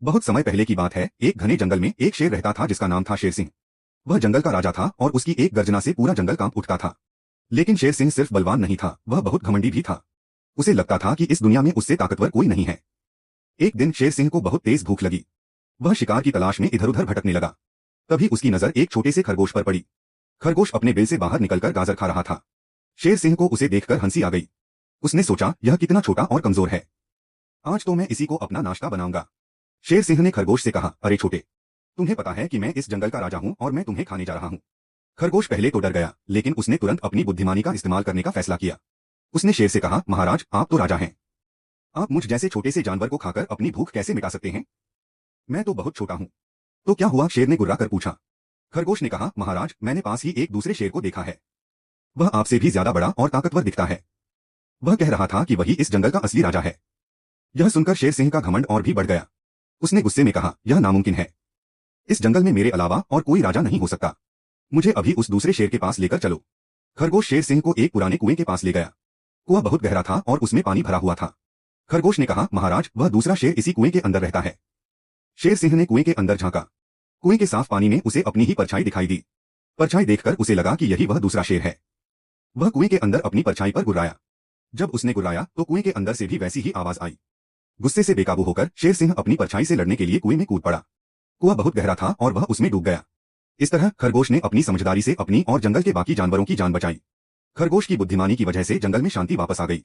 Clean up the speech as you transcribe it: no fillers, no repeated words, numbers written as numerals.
बहुत समय पहले की बात है। एक घने जंगल में एक शेर रहता था जिसका नाम था शेर सिंह। वह जंगल का राजा था और उसकी एक गर्जना से पूरा जंगल कांप उठता था। लेकिन शेर सिंह सिर्फ बलवान नहीं था, वह बहुत घमंडी भी था। उसे लगता था कि इस दुनिया में उससे ताकतवर कोई नहीं है। एक दिन शेर सिंह को बहुत तेज भूख लगी। वह शिकार की तलाश में इधर उधर भटकने लगा। तभी उसकी नजर एक छोटे से खरगोश पर पड़ी। खरगोश अपने बिल से बाहर निकलकर गाजर खा रहा था। शेर सिंह को उसे देखकर हंसी आ गई। उसने सोचा, यह कितना छोटा और कमजोर है, आज तो मैं इसी को अपना नाश्ता बनाऊंगा। शेर सिंह ने खरगोश से कहा, अरे छोटे, तुम्हें पता है कि मैं इस जंगल का राजा हूं और मैं तुम्हें खाने जा रहा हूं। खरगोश पहले तो डर गया, लेकिन उसने तुरंत अपनी बुद्धिमानी का इस्तेमाल करने का फैसला किया। उसने शेर से कहा, महाराज, आप तो राजा हैं, आप मुझ जैसे छोटे से जानवर को खाकर अपनी भूख कैसे मिटा सकते हैं? मैं तो बहुत छोटा हूं। तो क्या हुआ? शेर ने गुर्रा कर पूछा। खरगोश ने कहा, महाराज, मैंने पास ही एक दूसरे शेर को देखा है। वह आपसे भी ज्यादा बड़ा और ताकतवर दिखता है। वह कह रहा था कि वही इस जंगल का असली राजा है। यह सुनकर शेर सिंह का घमंड और भी बढ़ गया। उसने गुस्से में कहा, यह नामुमकिन है। इस जंगल में मेरे अलावा और कोई राजा नहीं हो सकता। मुझे अभी उस दूसरे शेर के पास लेकर चलो। खरगोश शेर सिंह को एक पुराने कुएं के पास ले गया। कुआं बहुत गहरा था और उसमें पानी भरा हुआ था। खरगोश ने कहा, महाराज, वह दूसरा शेर इसी कुएं के अंदर रहता है। शेर सिंह ने कुएं के अंदर झांका। कुएं के साफ पानी में उसे अपनी ही परछाई दिखाई दी। परछाई देखकर उसे लगा कि यही वह दूसरा शेर है। वह कुएं के अंदर अपनी परछाई पर गुर्राया। जब उसने गुर्राया तो कुएं के अंदर से भी वैसी ही आवाज आई। गुस्से से बेकाबू होकर शेर सिंह अपनी परछाई से लड़ने के लिए कुएं में कूद पड़ा। कुआं बहुत गहरा था और वह उसमें डूब गया। इस तरह खरगोश ने अपनी समझदारी से अपनी और जंगल के बाकी जानवरों की जान बचाई। खरगोश की बुद्धिमानी की वजह से जंगल में शांति वापस आ गई।